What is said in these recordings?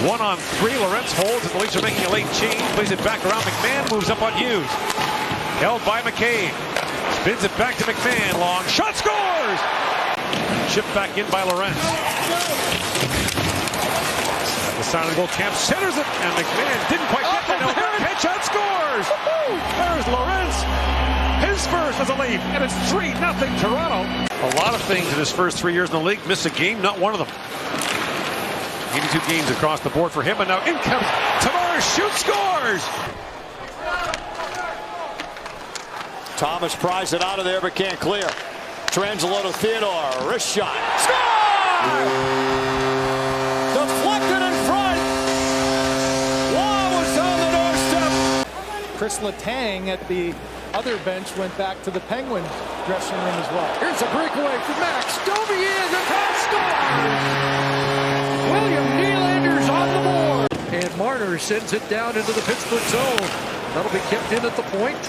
1-on-3. Lorentz holds, and the Leafs are making a late change. Plays it back around. McMahon moves up on Hughes. Held by McCabe. Spins it back to McMahon. Long shot, scores! Chipped back in by Lorentz. At the side of the goal, Camp centers it, and McMahon didn't quite get there. Headshot, scores! There's Lorentz. His first as a Leaf, and it's 3-0 Toronto. A lot of things in his first 3 years in the league. Missed a game, not one of them. 82 games across the board for him, and now in comes Tavares, shoots, scores! Thomas pries it out of there, but can't clear. Trangelo to Theodore, wrist shot, score! Deflected in front. Waugh was on the doorstep. Chris Letang at the other bench went back to the Penguin dressing room as well. Here's a breakaway for Max. Domi in, the top score! William Nylander's on the board. And Marner sends it down into the Pittsburgh zone. That'll be kept in at the point.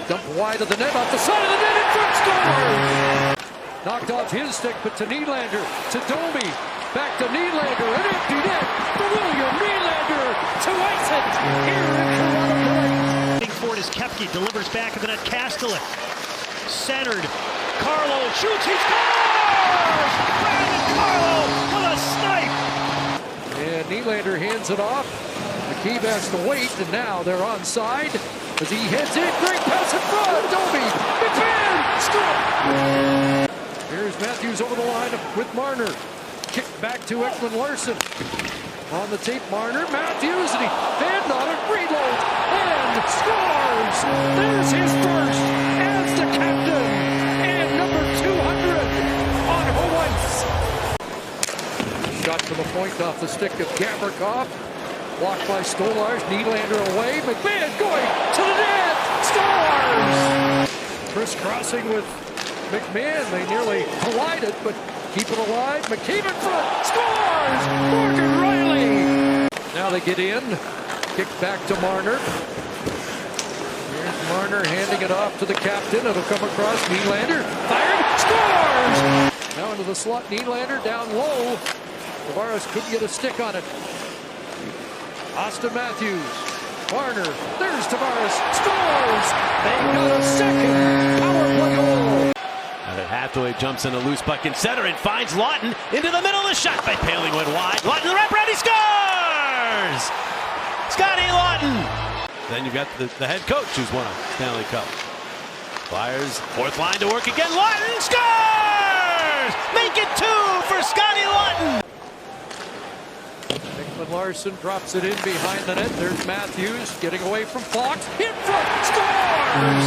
Dump wide of the net, off the side of the net, in front, score! Knocked off his stick, but to Nylander, to Domi, back to Nylander, an empty net for William Nylander to ice it here in Toronto. For it is Kepke, delivers back of the net, Kastelik, centered, Carlo shoots, he scores! Brandon Carlo with a snipe! And Nylander hands it off. McKeeb has to wait, and now they're onside. As he heads in, great pass in front, Domi, McMahon, score! Here's Matthews over the line with Marner. Kick back to Ekman-Larsson. On the tape, Marner, Matthews, and he hand on it, reloads, and scores! There's his first as the captain, and number 200 on home ice. Shot to the point off the stick of Gavrikov. Blocked by Stolarz, Nylander away, McMahon going to the net, scores! Crisscrossing with McMahon, they nearly collided, but keep it alive, McKeeb in front, scores! Morgan Riley! Now they get in, kick back to Marner. Here's Marner handing it off to the captain, it'll come across, Nylander, fired, scores! Now into the slot, Nylander down low, Tavares couldn't get a stick on it. Austin Matthews, Marner, there's Tavares, scores! They got a second power play goal! And Hathaway jumps in a loose puck in center and finds Lawton into the middle of the shot by Paling went wide. Lawton the wrap around, he scores! Scotty Lawton! Then you've got the head coach who's won a Stanley Cup. Flyers, fourth line to work again, Lawton scores! Make it 2 for Scotty Lawton! Ekman-Larsson drops it in behind the net. There's Matthews getting away from Fox. In front, scores!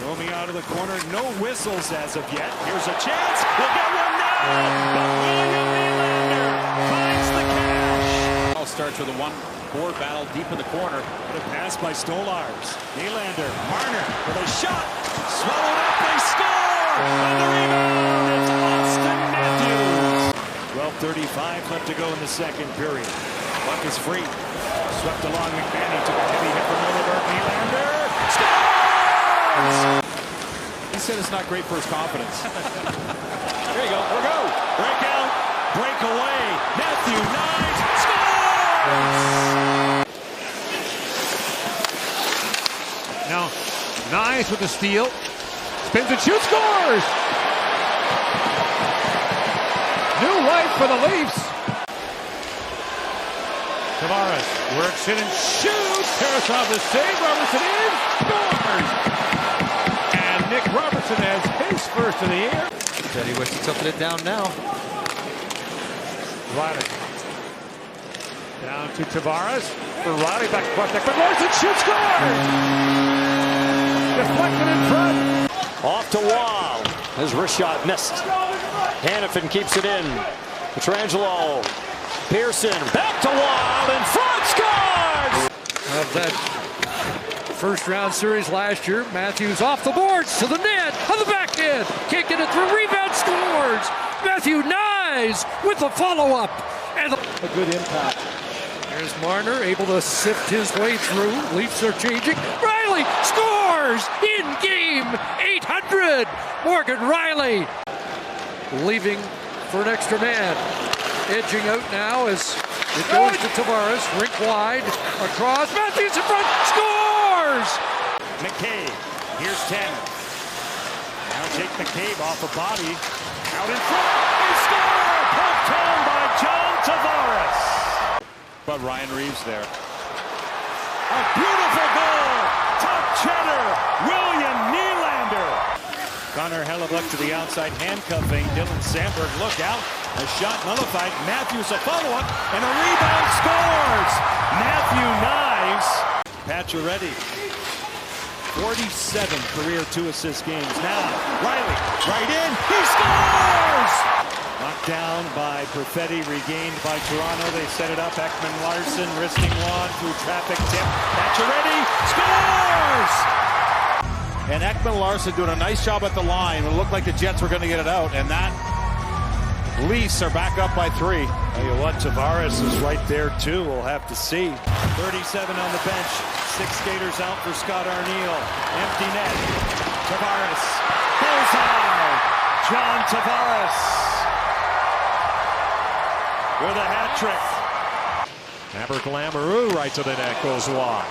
Roaming out of the corner, no whistles as of yet. Here's a chance, we'll get one now! But William Nylander finds the cash! All starts with a one-board battle deep in the corner. What a pass by Stolarz. Nylander, Marner with a shot. Swallowed up, they score! And the rebound, it's Austin Matthews. 12:35 left to go in the second period. Puck is free. Swept along McMahon. He took a heavy hit from Milleberg. Nylander scores! He said it's not great for his confidence. There you go. Here we go. Break out. Break away. Matthew Knies scores! Now, Knies with the steal. Spins and shoots, scores! New life for the Leafs. Tavares works in and shoots. Tarasov the save. Robertson in. Scores! And Nick Robertson has his first of the year. Teddy West tilted it down now. Riley. Down to Tavares. For Riley, back to Buckneck. But Larson shoots, scores! Deflected in front. Off to Waugh. His wrist shot missed. Hanifin keeps it in. Petrangelo. Pearson. Back to Waugh. In front. Scores! Of that first round series last year, Matthews off the boards to the net. On the back end. Can't get it through. Rebound, scores! Matthew Knies with the follow-up. And a good impact. There's Marner able to sift his way through. Leafs are changing. Riley scores in game 800. Morgan Riley. leaving for an extra man. Edging out now as it goes to Tavares. Rink wide. Across. Matthews in front. Scores! McCabe. Here's 10. Now Jake McCabe off a body. Out in front. They score! Poked home by John Tavares. But Ryan Reeves there. A beautiful goal. Top cheddar. William Nylander. Connor Hellebuyck to the outside, handcuffing Dylan Samberg. Look out. A shot nullified. Matthews a follow-up and a rebound, scores. Matthew Knies. Pacioretty. 47 career 2-assist games. Now Riley right in. He scores. Knocked down by Perfetti, regained by Toronto. They set it up. Ekman Larson wristing one through traffic tip. Pacioretty scores. And Ekman Larson doing a nice job at the line. It looked like the Jets were going to get it out, and that Leafs are back up by 3. Tell you what, Tavares is right there too. We'll have to see. 37 on the bench. 6 skaters out for Scott Arniel. Empty net. Tavares. Bullseye. John Tavares with a hat trick. Amber Lamoureux right to the net, goes wide.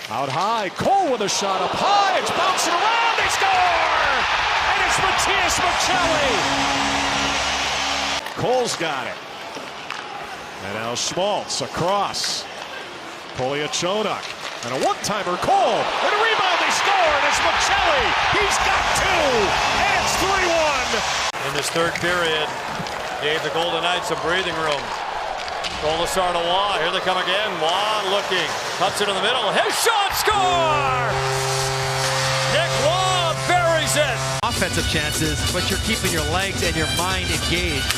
Out high, Cole with a shot up high. It's bouncing around. They score! And it's Matias Maccelli. Cole's got it. And now Schmaltz across. Poliachonok. And a one-timer, Cole. And a rebound, they score. And it's Maccelli. He's got 2. And it's 3-1. In this third period, gave the Golden Knights some breathing room. Colasar to Waugh. Here they come again. Waugh looking. Cuts it in the middle. His shot, score! Nick Waugh buries it. Offensive chances, but you're keeping your legs and your mind engaged.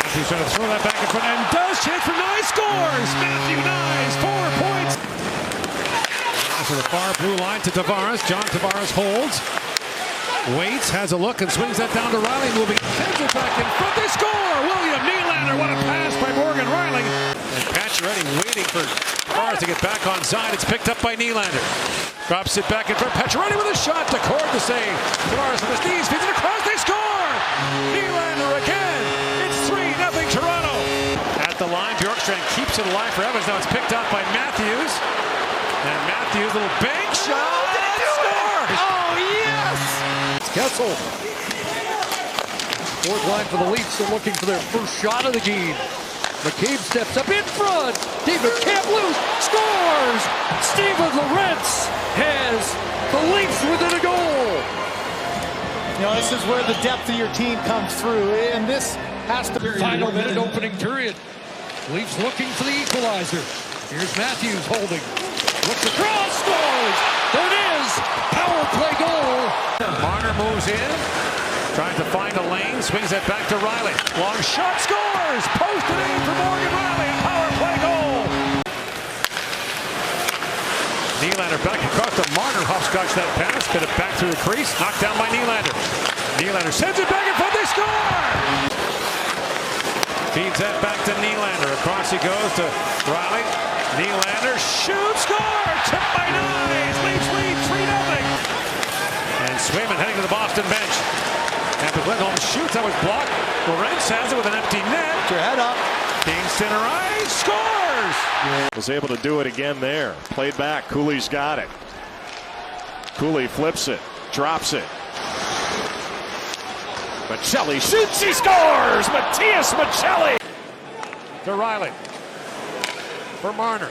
Matthews trying to throw that back in front and does. Chance for Knies, scores! Matthew Knies, 4 points. To the far blue line to Tavares. John Tavares holds. Waits, has a look and swings that down to Riley, moving. Sends it back in front. They score! William Nylander, what a pass by Morgan Riley. And Pacioretty waiting for Tavares to get back on side. It's picked up by Nylander. Drops it back in front. Pacioretty with a shot to Cord to save. Tavares with his knees, feeds it across. They score! Nylander again. It's 3-0 Toronto. At the line, Bjorkstrand keeps it alive for Evans. Now it's picked up by Matthews. And Matthews, little bank shot. Scores! Oh, yes! Kessel. Fourth line for the Leafs. They're looking for their first shot of the game. McCabe steps up in front. David Kamloops scores. Steven Lorentz has the Leafs within a goal. You know, this is where the depth of your team comes through, and this has to be Final minute opening period. Leafs looking for the equalizer. Here's Matthews holding. Looks across, scores. There it is. Power play goal. Marner moves in, trying to find a lane, swings it back to Riley. Long shot, scores! Posted in for Morgan Riley, a power play goal! Nylander back across to Marner, hopscotch that pass, get it back through the crease, knocked down by Nylander. Nylander sends it back in front, they score! Feeds that back to Nylander, across he goes to Riley. Nylander shoots, score! Tipped by Knies, Leafs lead 3-0. And Swayman heading to the Boston bench. After Lindholm shoots, that was blocked. Lorentz has it with an empty net. your head up. Kingston Rice scores! Was able to do it again there. Played back. Cooley's got it. Cooley flips it. Drops it. Maccelli shoots. He scores! Matias Maccelli! To Riley. For Marner.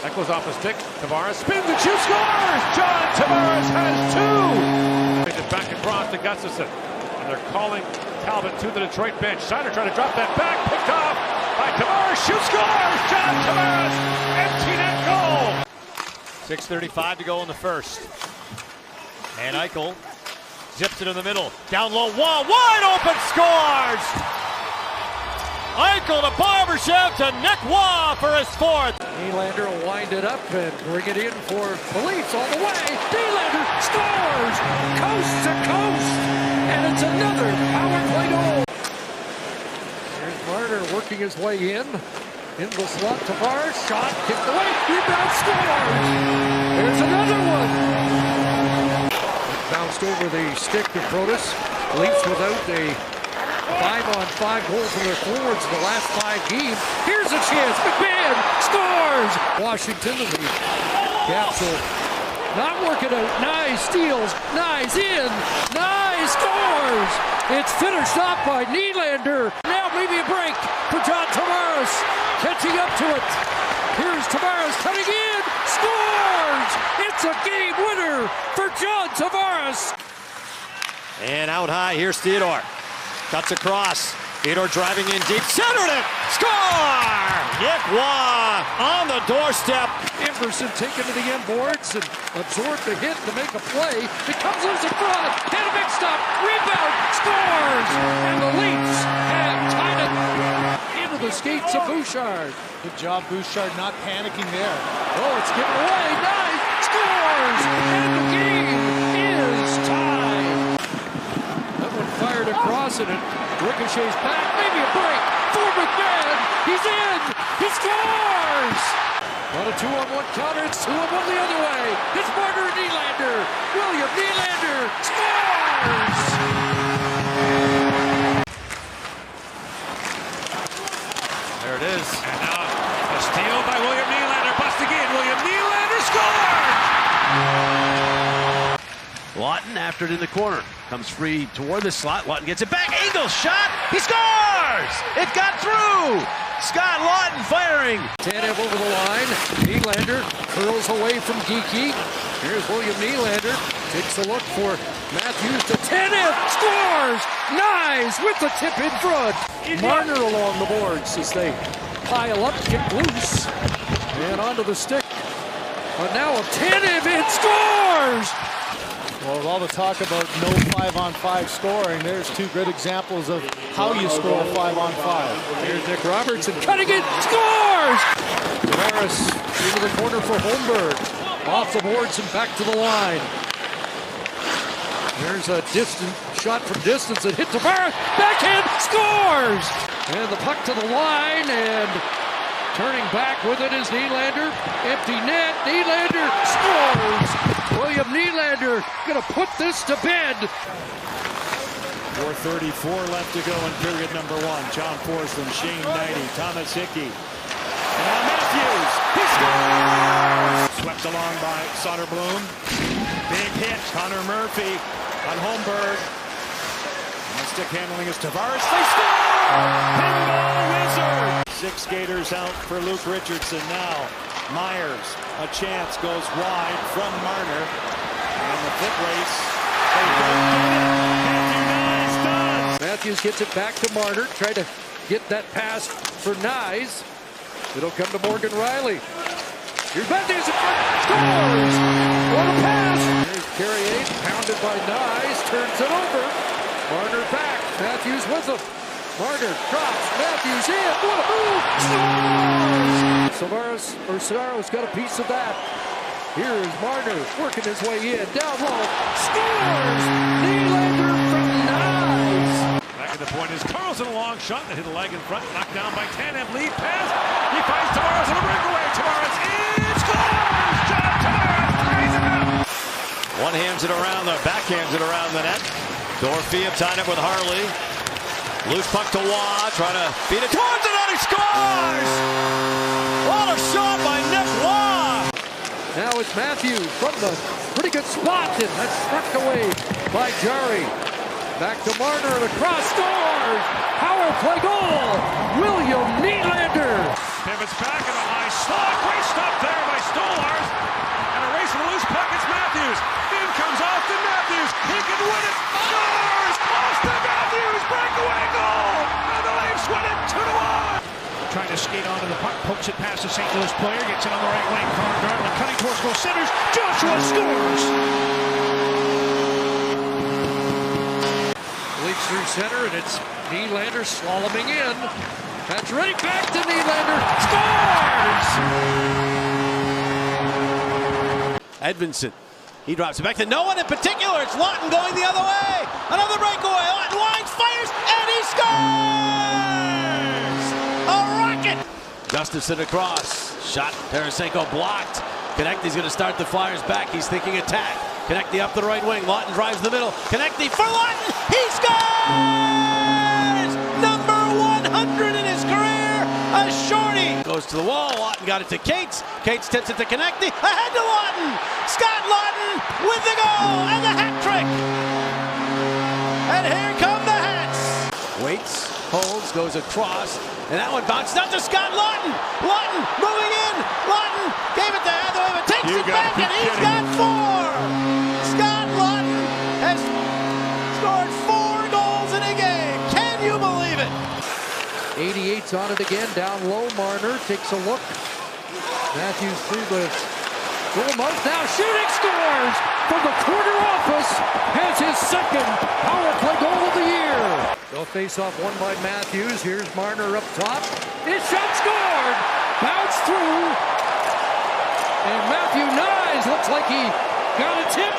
That goes off the stick. Tavares spins and shoots. Scores! John Tavares has two! Brings it back across to Gustafsson. And they're calling Talbot to the Detroit bench. Seider trying to drop that back. Picked off by Tavares. Shoots. Scores! John Tavares! Empty net goal! 6:35 to go in the first. And Eichel zips it in the middle. Down low. Wide open. Scores! Eichel to Barbashev to Nick Waugh for his fourth. Nylander will wind it up and bring it in for the Leafs all the way. Nylander scores! Coast to coast! And it's another power play goal. Here's Marner working his way in. Into the slot, Tavares, shot, kicked away, rebound, scores! There's another one! It bounced over the stick of Protas. Leafs without a 5-on-5 goal from their forwards in the last 5 games. Here's a chance. McMahon scores. Washington, the Caps will not working out. Nice steals. Nice in. Nice scores. It's finished off by Nylander. Now maybe a break for John Tavares. Catching up to it. Here's Tavares cutting in. Scores. It's a game winner for John Tavares. And out high, here's Theodore. Cuts across. Theodore driving in deep. Centered it. Score! Nick Waugh on the doorstep. Everson taken to the end boards and absorbed the hit to make a play. It comes loose in front. Had a big stop. Rebound. Scores! And the Leafs have tied it into the skates of Bouchard. Good job, Bouchard, not panicking there. Oh, it's given away. Nice. Scores! And the game is tied. That one fired across it. Ricochets back. Maybe a break for McMahon. He's in. He scores! On a 2-on-1 counter, it's 2-on-1 the other way. It's Marner and Nylander. William Nylander scores! There it is. And now a steal by William Nylander. Bust again. William Nylander scored! Laughton after it in the corner. Comes free toward the slot. Laughton gets it back. Eagles shot. He scores! It got through! Scott Laughton firing. Tanev over the line. Nylander curls away from Geekie. Here's William Nylander. Takes a look for Matthews to Tanev. Scores! Nice! With the tip in front. Marner along the boards as they pile up, get loose. And onto the stick. But now Tanev, it scores! Well, with all the talk about no 5-on-5 scoring, there's two good examples of how you score 5-on-5. Here's Nick Robertson cutting it, scores! Tavares into the corner for Holmberg. Off the boards and back to the line. There's a distant shot from distance that hit Tavares. Backhand, scores! And the puck to the line, and turning back with it is Nylander. Empty net, Nylander scores! William Nylander going to put this to bed. 4:34 left to go in period number 1. John Forsland, Shane Knighty, Thomas Hickey. And now Matthews. He scores! Swept along by Soderblom. Big hit. Connor Murphy on Holmberg. And the stick handling is Tavares. They score! Pinball Wizard! 6 skaters out for Luke Richardson now. Myers, a chance, goes wide from Marner. And the foot race. They don't get it. Matthew Nyes does. Matthews gets it back to Marner. Try to get that pass for Nyes. It'll come to Morgan Riley. Here's Matthews in front. Scores! What a pass! Here's Carrier, pounded by Nyes. Turns it over. Marner back. Matthews with him. Marner drops. Matthews in. What a move! Scores! Savaras got a piece of that. Here is Marner working his way in. Down low. Scores! Nylander from Nyes. Back at the point is Carlson, a long shot that hit a leg in front. Knocked down by Tanev. Lead pass. He finds Tavares on a breakaway. Tavares in. Scores! John Tavares ties it up. One hands it around the backhands it around the net. Dorofeev tied up with Harley. Loose puck to Waugh, trying to feed it towards it, and he scores! What a shot by Nick Waugh! Now it's Matthews from the pretty good spot, and that's struck away by Jarry. Back to Marner, and across, scores! Power play goal! William Nylander! Pivots back in a high slot. Great stop there by Stolarz. And a race with a loose puck, it's Matthews. In comes Austin Matthews. He can win it. Scores! Austin Matthews, breakaway goal! And the Leafs win it 2-1. Trying to skate onto the puck, pokes it past the St. Louis player, gets it on the right wing. Connor Garland cutting towards goal centers. Joshua scores! Leads through center, and it's Nylander slaloming in. That's right back to Nylander. Scores! Edvinsson. He drops it back to no one in particular. It's Laughton going the other way. Another breakaway. Laughton lines, fires, and he scores! A rocket! Gustafsson across. Shot. Tarasenko blocked. Konecny's going to start the Flyers back. He's thinking attack. Konecny up the right wing. Laughton drives the middle. Konecny for Laughton. He scores! goes to the wall. Laughton got it to Cates. Cates tips it to Konecny. Ahead to Laughton. Scott Laughton with the goal and the hat trick. And here come the hats. Waits, holds, goes across, and that one bounces out to Scott Laughton. Laughton moving in. Laughton gave it to Hathaway, but takes it back, and he's got 4. Scott Laughton has scored 4 goals in a game. Can you believe it? 88's on it again, down low. Marner takes a look. Matthews through the goal mark. Now shooting, scores from the corner office. Has his second power play goal of the year. They'll face off one by Matthews. Here's Marner up top. His shot scored. Bounce through. And Matthew Knies looks like he got a tip.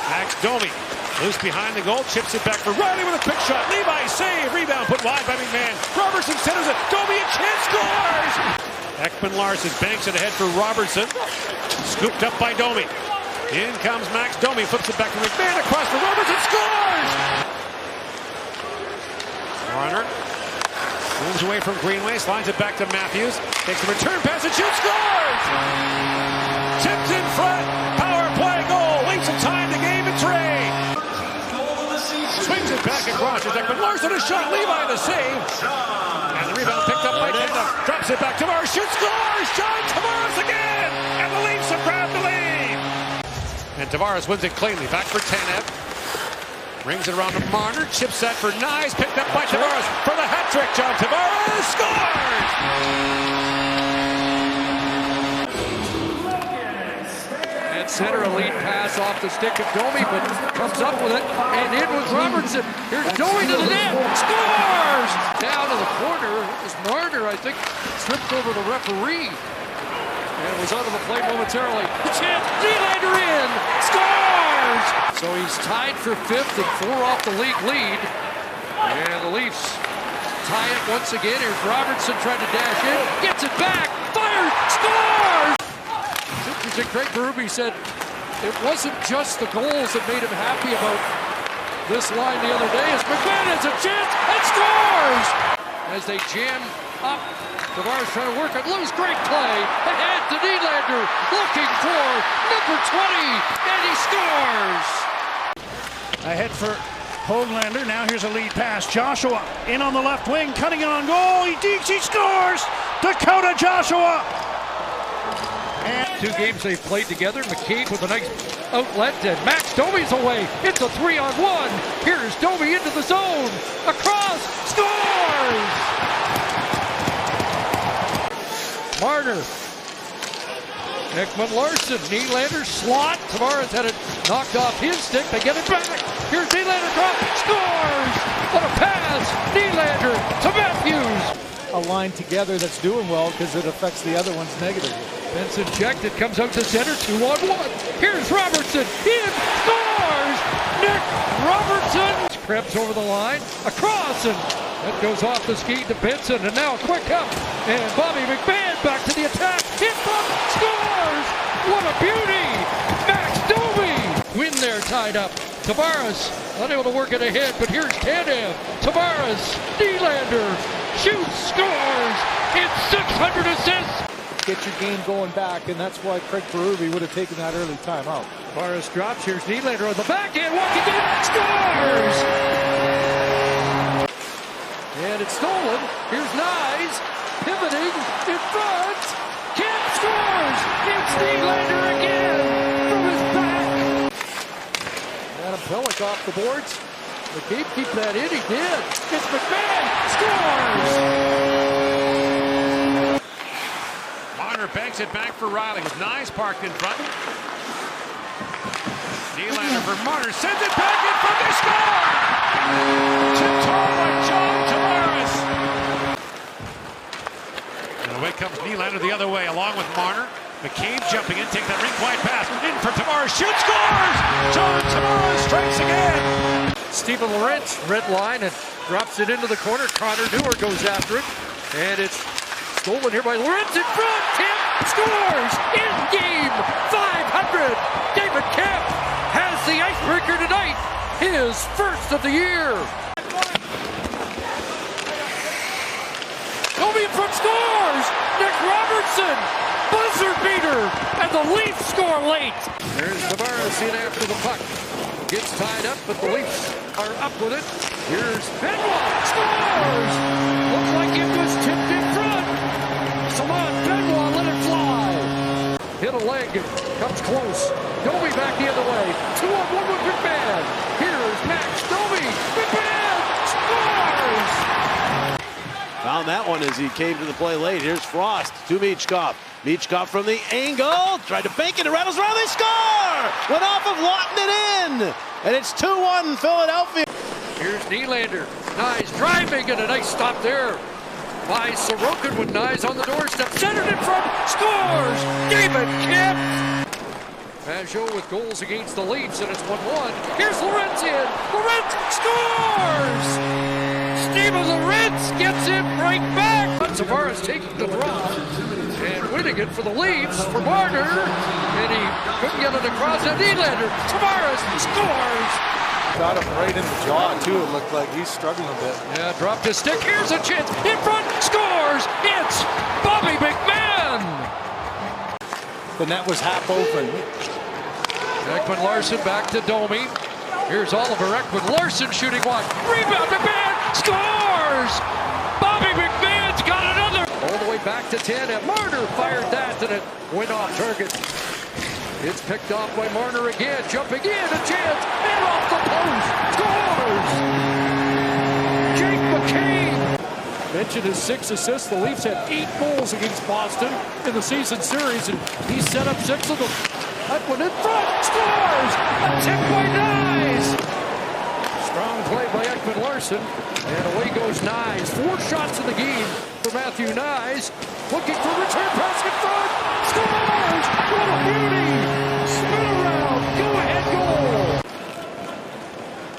Max Domi loose behind the goal, chips it back for Riley with a quick shot. Levi save, rebound put wide by McMahon. Robertson centers it. Domi a chance, scores. Ekman-Larsson banks it ahead for Robertson. Scooped up by Domi. In comes Max Domi, flips it back to McMahon, across for Robertson, scores. Marner moves away from Greenway, slides it back to Matthews. Takes the return pass and shoots, scores. Tipped in front, power play goal. Leaves some time to game and trade. Swings it back across. It's Ekman-Larsson, a shot. Levi the save. And the rebound picked up by Tanev. Drops it back. Tavares shoots, scores. John Tavares again. And the Leafs have grabbed the lead. And Tavares wins it cleanly. Back for Tanev. Rings it around to Marner. Chips that for Knies. Picked up by Tavares for the hat trick. John Tavares scores. Center, a lead pass off the stick of Domi, but comes up with it, and in with Robertson. Here's Domi to the net, scores! Down to the corner, it was Marner, I think, tripped over the referee, and was out of the play momentarily. The chance, Nylander in, scores! So he's tied for 5th and 4 off the league lead, and the Leafs tie it once again. Here's Robertson trying to dash in, gets it back, fires, scores! Craig Berube said it wasn't just the goals that made him happy about this line the other day. As McMahon has a chance and scores! As they jam up, Tavares trying to work it loose. Great play. Ahead to Nylander, looking for number 20, and he scores! Ahead for Höglander. Now here's a lead pass. Joshua in on the left wing, cutting it on goal. He digs, he scores! Dakota Joshua! And 2 games they've played together. McCabe with a nice outlet, and Max Domi's away. It's a 3-on-1. Here's Domi into the zone. Across, scores! Marner. Ekman-Larsson, Nylander, slot. Tavares had it knocked off his stick. They get it back. Here's Nylander, drop, scores! What a pass! Nylander to Matthews. A line together that's doing well because it affects the other ones negatively. Benson checked it, comes out to center, 2-on-1. Here's Robertson, in, scores! Nick Robertson creeps over the line, across, and that goes off the ski to Benson, and now a quick up, and Bobby McMahon back to the attack, in front, scores! What a beauty! Max Domi! Win there, tied up. Tavares unable to work it ahead, but here's Tanev. Tavares, Nylander, shoots, scores! It's 600 assists! Get your game going back, and that's why Craig Berube would have taken that early timeout. Tavares drops. Here's Nylander on the backhand, walking in, scores! And it's stolen. Here's Knies, pivoting in front. Kemp scores! It's Nylander again from his back. Adam Pelech off the boards. McCabe keep that in. He did. It's McMahon scores! Banks it back for Riley with Knies parked in front. Nylander for Marner, sends it back in front, they score! Tipped home by John Tavares. And away comes Nylander the other way, along with Marner. McCabe jumping in, take that rink wide pass, in for Tavares, shoots, scores! John Tavares strikes again. Stephen Lorentz, red line, and drops it into the corner. Connor Dewar goes after it, and it's stolen here by Lorentz in front. Kemp scores in game 500. David Kemp has the icebreaker tonight, his first of the year. Domi in front, scores. Larson, buzzer beater, and the Leafs score late. There's Tavares in after the puck. Gets tied up, but the Leafs are up with it. Here's Benoit, scores! Looks like it was tipped in front. Simon Benoit let it fly. Hit a leg, comes close. Domi back the other way. 2-on-1 with McMahon. Here's Max Domi. McMahon scores! Found that one as he came to the play late. Here's Frost to Michkov. Michkov from the angle. Tried to bank it. It rattles around. They score! Went off of Laughton and in. And it's 2-1 Philadelphia. Here's Nylander. Nyes driving and a nice stop there by Sorokin with Nyes on the doorstep. Centered in front. Scores! David Kemp. Pajot with goals against the Leafs, and it's 1-1. Here's Lorentz in. Lorentz scores! Steven Lorentz gets it right back. Tavares taking the draw and winning it for the Leafs for Marner. And he couldn't get it across to Nylander. Tavares scores! Got him right in the jaw, too. It looked like he's struggling a bit. Yeah, dropped his stick. Here's a chance. In front. Scores! It's Bobby McMahon! The net was half open. Ekman Larson back to Domi. Here's Oliver Ekman Larson shooting wide. Rebound, McMahon scores! Bobby McMahon's got another. All the way back to 10, and Marner fired that, and it went off target. It's picked off by Marner again, jumping in, a chance, and off the post, scores! Jake McCabe. Mentioned his 6 assists. The Leafs had 8 goals against Boston in the season series, and he set up 6 of them. Ekman in front, scores! A tip by Nyes! Strong play by Ekman Larson, and away goes Nyes. 4 shots in the game for Matthew Nyes. Looking for return pass in front, scores! What a beauty! Spin around, go-ahead goal!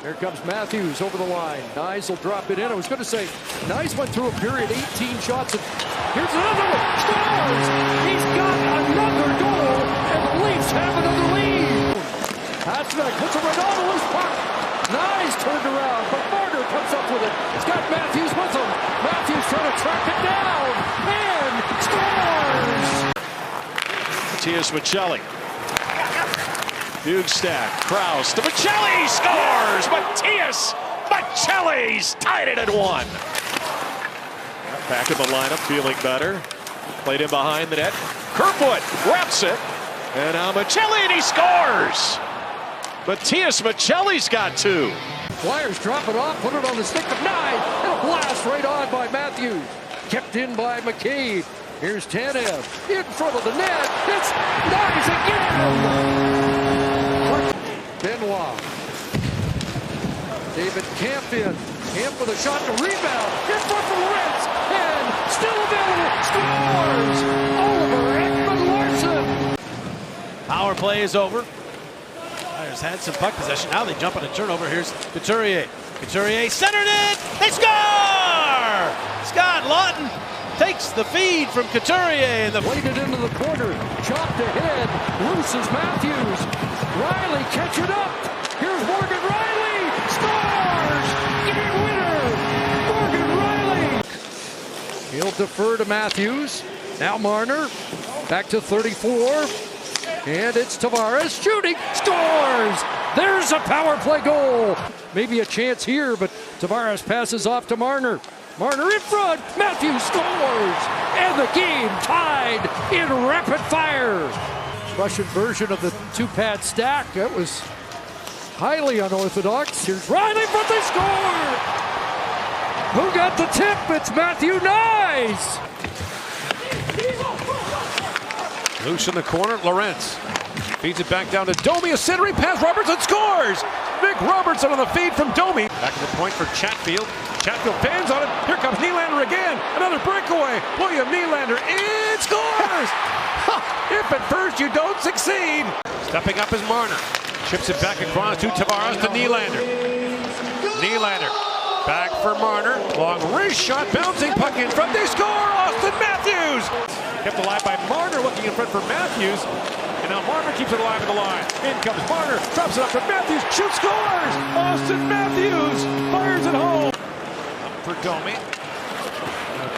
Here comes Matthews over the line. Nyes will drop it in. I was going to say, Nyes went through a period, 18 shots, and here's another one, scores! He's got another goal, and the Leafs have another lead. Hatchback puts a right on his puck. Nyes turned around, but Marner comes up with it. He's got Matthews with him. Matthews trying to track it down, and scores! Matias Maccelli. Bugstad, Krause to Maccelli, scores! Matias Maccelli's tied it at 1. Back in the lineup, feeling better. Played in behind the net. Kerfoot reps it. And now Maccelli, and he scores! Matias Maccelli's got 2. Flyers drop it off, put it on the stick of Nyes, and a blast right on by Matthews. Kept in by McCabe. Here's Tanev in front of the net. It's Nyes again! Benoit. David Kampf in. Kampf with a shot to rebound. In front for Lorentz. And still available. Scores! Oliver Ekman Larson. Power play is over. Flyers had some puck possession. Now they jump on a turnover. Here's Couturier. Couturier centered it. They score! Scott Laughton takes the feed from Couturier. And Played it into the corner. Chopped ahead. Loose is Matthews. Riley catch it up. Here's Morgan Riley. Scores! Game winner! Morgan Riley. He'll defer to Matthews. Now Marner. Back to 34. And it's Tavares shooting. Scores! There's a power play goal. Maybe a chance here, but Tavares passes off to Marner. Marner in front. Matthews scores! And the game tied in rapid fire. Russian version of the 2-pad stack. That was highly unorthodox. Here's Riley, but they score! Who got the tip? It's Matthew Nyes! Loose in the corner, Lorentz feeds it back down to Domi, a centering pass, Robertson scores! Nick Robertson on the feed from Domi. Back to the point for Chatfield. Chatfield bends on it. Here comes Nylander again. Another breakaway. William Nylander in, scores! If at first you don't succeed. Stepping up is Marner. Chips it back across to Tavares to Nylander. Nylander back for Marner. Long wrist shot, bouncing puck in front. They score! Austin Matthews! Kept alive by Marner, looking in front for Matthews. And now Marner keeps it alive at the line. In comes Marner, drops it up to Matthews, shoots, scores! Austin Matthews fires it home. Up for Domi.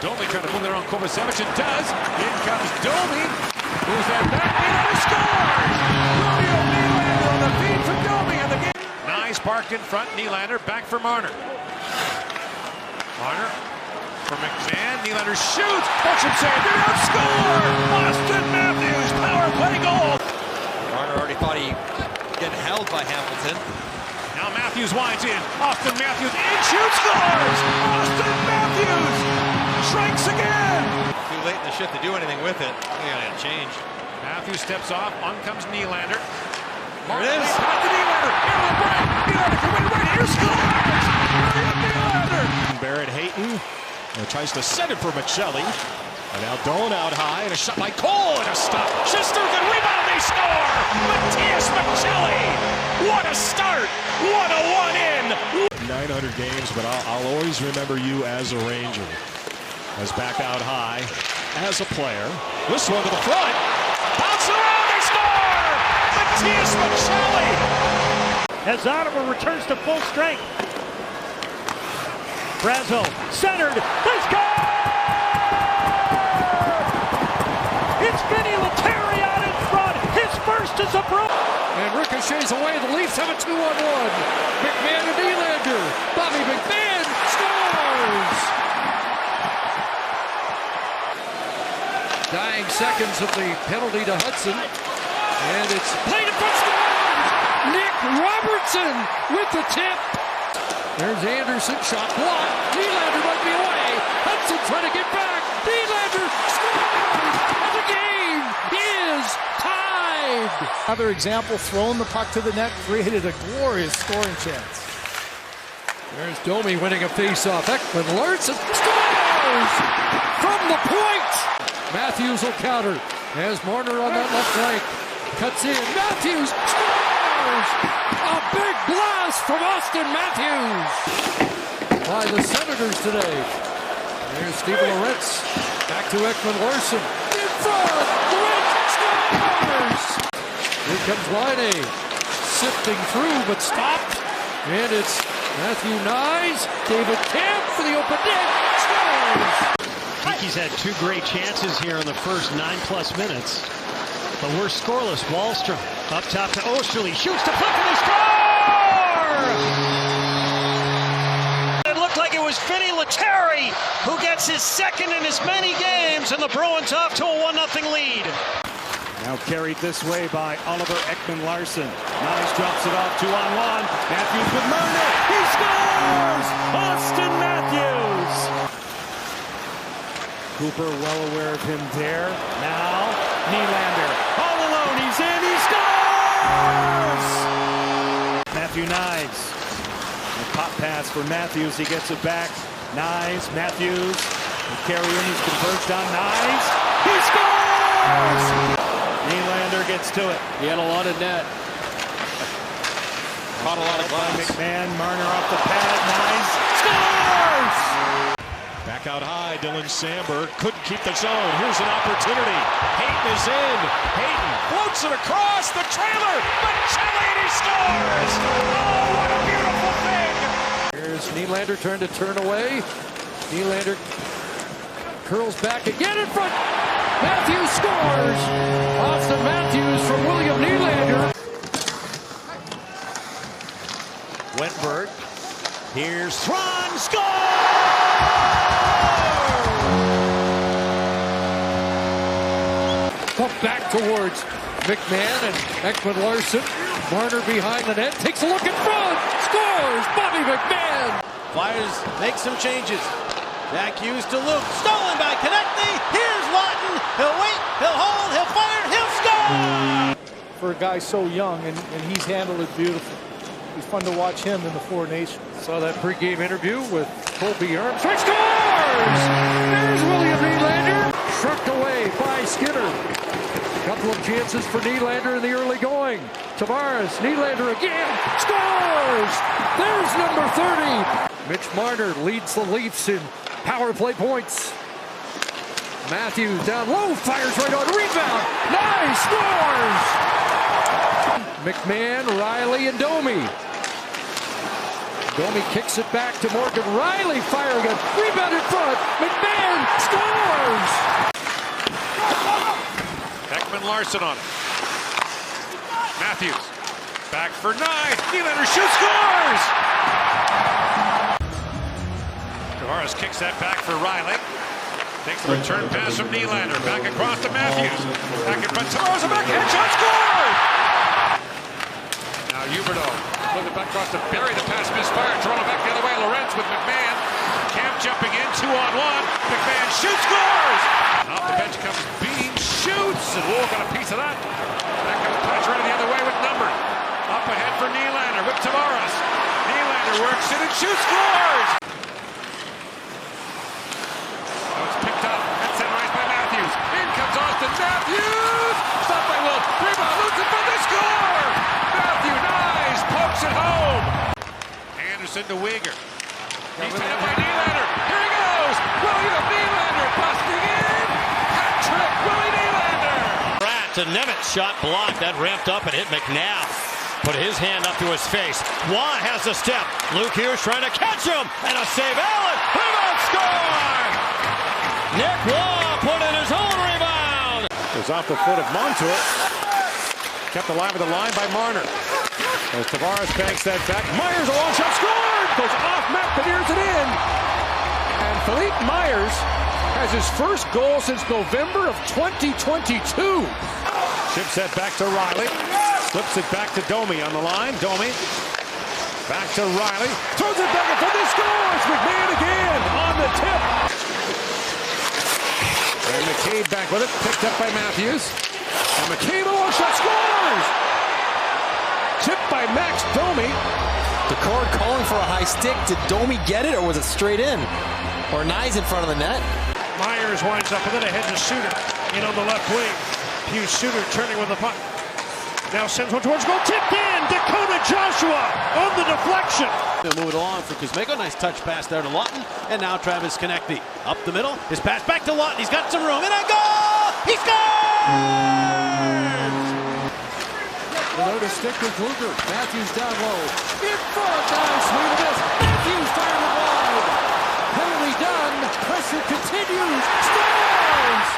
Domi trying to move it around Kovacevic, and does. In comes Domi. Moves that back. Nylander scores! Romeo Nylander on the feed for Domi in the game. Nice parked in front. Nylander back for Marner. Marner for McMahon. Nylander shoots. Watch him save. They're outscored! Austin Matthews, power play goal. Marner already thought he getting held by Hamilton. Now Matthews winds in. Austin Matthews in, shoots, scores! Austin Matthews strikes again! Too late in the shift to do anything with it. They gotta change. Matthews steps off. On comes Nylander. There it is. Back to Nylander. Into the break. Nylander can win right here. Scores! Nylander! Barrett Hayton tries to set it for Maccelli. And now Dolan out high, and a shot by Cole, and a stop. Shesterkin rebound, they score! Matthias Maccelli! What a start! What a one-in! 900 games, but I'll always remember you as a Ranger. As back out high, as a player. This one to the front. Bounce around, they score! Matthias Maccelli! As Ottawa returns to full strength. Brazeau centered. They score! It's Vinny Lettieri out in front. His first is a pro. And ricochets away. The Leafs have a 2-on-1. McMahon and Nylander. Bobby McMahon scores! Dying seconds of the penalty to Hudson. And it's played in front. Scores! Nick Robertson with the tip. There's Anderson. Shot blocked. Nylander might be away. Hudson trying to get back. Nylander scores! And the game is tied. Another example, throwing the puck to the net, created a glorious scoring chance. There's Domi winning a faceoff. Ekman Larson scores from the point. Matthews will counter as Marner on that left flank cuts in. Matthews scores! A big blast from Austin Matthews by the Senators today. There's Steven Lorentz. Back to Ekman Larson. In front! Lorentz scores! Here comes Laine. Sifting through, but stopped. And it's Matthew Nyes. David Kampf for the open net. Scores! I think he's had two great chances here in the first 9+ minutes. But we're scoreless. Wahlstrom up top to Osterley. Shoots to flip and they score! It looked like it was Vinny Lettieri who gets his second in as many games, and the Bruins off to a 1-0 lead. Now carried this way by Oliver Ekman Larson. Nyes drops it off 2-on-1. Matthews with Marner. He scores! Austin Matthews! Cooper well aware of him there. Now Nylander all alone. He's in. He scores! Matthew Nyes. A pop pass for Matthews. He gets it back. Nyes. Matthews. The carry in. He's converged on Nyes. He scores! Nylander gets to it. He had a lot of net. Caught a lot of by McMahon. Marner off the pad. Nyes scores! Back out high, Dylan Samberg couldn't keep the zone. Here's an opportunity. Hayton is in. Hayton floats it across the trailer. Maccelli scores! Oh, what a beautiful thing! Here's Nylander trying to turn away. Nylander curls back again in front. Matthews scores! Austin Matthews from William Nylander. Wentberg. Here's Thron. Score! Pump back towards McMahon and Ekman Larson. Marner behind the net. Takes a look in front. Scores! Bobby McMahon! Flyers make some changes. Jack Hughes to Luke. Stolen by Konecny. Here's Laughton. He'll wait. He'll hold. He'll fire. He'll score! For a guy so young, and he's handled it beautifully. It's fun to watch him in the Four Nations. Saw that pregame interview with Colby Armstrong. Scores! There's William Nylander. Shrugged away by Skinner. Couple of chances for Nylander in the early going. Tavares, Nylander again. Scores! There's number 30. Mitch Marner leads the Leafs in power play points. Matthews down low, fires right on rebound. Nice, scores! McMahon, Riley, and Domi. Domi kicks it back to Morgan Riley, firing a rebound in front. McMahon scores! Ekman-Larsson on it. Matthews back for 9. Nylander shoots, scores! Tavares kicks that back for Riley. Takes the return pass from Nylander. Back across to Matthews. Back in front. Tavares, a backhand shot, score! Now Huberdeau looking back across to Barry. The pass misfired. Toronto back the other way. Lorentz with McMahon. Camp jumping in, 2-on-1. McMahon shoots, scores! Off the bench comes Bean, shoots, and Wool got a piece of that. Back comes Pacioretty the other way with Number. Up ahead for Nylander with Tavares. Nylander works it and shoots, scores! Now it's picked up and centerized by Matthews. In comes Austin Matthews! Stopped by Wolf. Rebound, Lutzen for the score! Matthew, nice, pokes it home. Anderson to Weegar. He's picked up by Nylander. Here he goes! William Nylander busting in! Hat trick, Willie Nylander! To Nemitz, shot blocked. That ramped up and hit McNabb. Put his hand up to his face. Waugh has the step. Luke Hughes trying to catch him. And a save. Allen, rebound, score! Nick Waugh put in his own rebound. It was off the foot of Montour. Kept alive with the line by Marner. As Tavares banks that back. Myers, a long shot, scored! Goes off Matt, but here's it in. And Philippe Myers has his first goal since November of 2022. Chips that back to Riley. Flips it back to Domi on the line. Domi back to Riley. Throws it back in front. He scores! McMahon again on the tip. And McCabe back with it. Picked up by Matthews. And McCabe, a long shot, scores! Tipped by Max Domi. Decord calling for a high stick. Did Domi get it, or was it straight in? Or Nyes in front of the net? Myers winds up with it ahead to Suter. In on the left wing. Hughes Suter turning with the puck. Now sends one towards goal. Tipped in. Dakota Joshua on the deflection. They'll move it along for Kuzmenko. Nice touch pass there to Lawton. And now Travis Konecny. Up the middle. His pass back to Lawton. He's got some room. And a goal! He scores! Without a stick with Kluger. Matthews down low. In front. Nice swing of this. Matthews fired it wide. Penalty done. Pressure continues. Scores!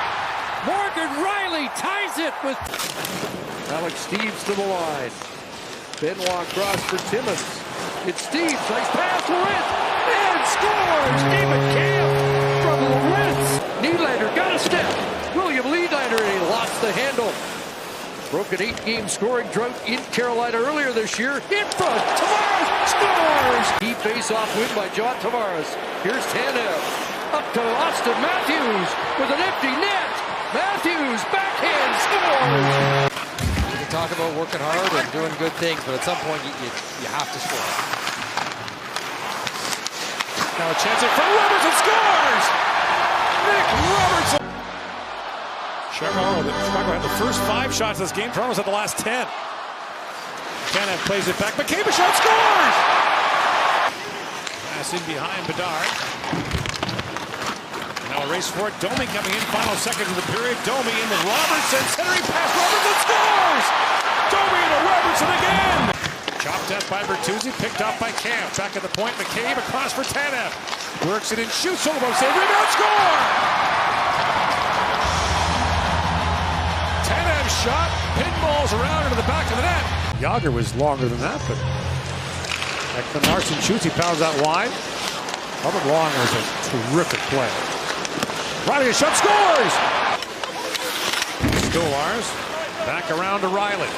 Morgan Riley ties it with Alex Steeves to the line. Benoit across for Timmins. It's Steeves. Nice pass. Lorentz. And scores! David Camp from Lorentz. Nylander got a step. William Nylander, and he lost the handle. Broke an 8-game scoring drought in Carolina earlier this year. In front, Tavares scores! Key face-off win by John Tavares. Here's Tanev. Up to Austin Matthews with an empty net. Matthews, backhand, scores! You can talk about working hard and doing good things, but at some point you have to score. Now a chance in front. Robertson scores! Nick Robertson! Chicago had the first 5 shots of this game. Toronto's had the last 10. Tanev plays it back. McCabe, a shot, scores! Pass in behind Bedard. Now a race for it. Domi coming in. Final seconds of the period. Domi into Robertson. Centering pass. Robertson scores! Domi into Robertson again! Chopped at by Bertuzzi. Picked up by Camp. Back at the point. McCabe across for Tanev. Works it in. Shoots. Solomo save. Rebound. Score! Shot, pinballs around into the back of the net. Yager was longer than that, but Ekman-Larsson shoots, he pounds out wide. Robert Long was a terrific play. Riley, a shot, scores! Stolarz, back around to Riley.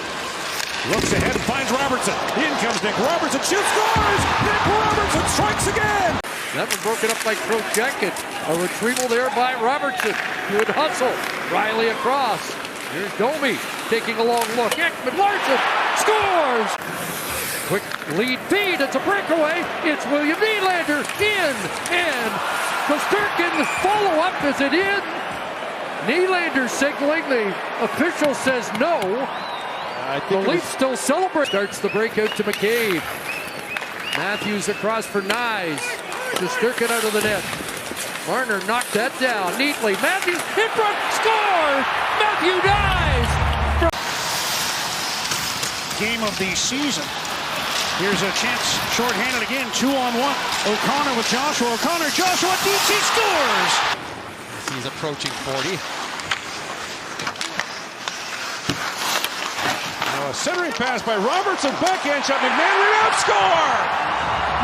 Looks ahead and finds Robertson. In comes Nick Robertson, shoots, scores! Nick Robertson strikes again! That one broken up by Trocheck. A retrieval there by Robertson. Good hustle. Riley across. Here's Domi taking a long look. Ekman-Larsson scores! Quick lead feed. It's a breakaway. It's William Nylander in. And Kosterkin follow up. Is it in? Nylander signaling. The official says no. The Leafs still celebrate. Starts the breakout to McCabe. Matthews across for Nyes. Kosterkin out of the net. Marner knocked that down neatly. Matthews in front, scores! Matthew dies! Game of the season. Here's a chance, shorthanded again, 2-on-1. O'Connor with Joshua. O'Connor, Joshua, DC scores! He's approaching 40. Now a centering pass by Robertson, backhand shot, McMahon, rebound, score!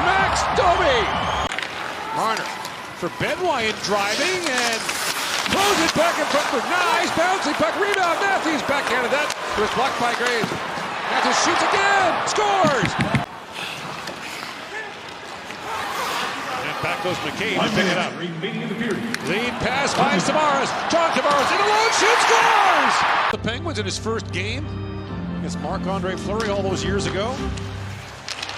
Max Domi! Marner for Benoit driving and throws it back in front for Nice, bouncing puck, rebound, Matthews backhanded that. It was blocked by Graves. Matthews shoots again, scores! And back goes McCabe to pick it up. Lead pass finds Tavares. John Tavares in alone, shoots, scores! The Penguins in his first game against Marc-Andre Fleury all those years ago.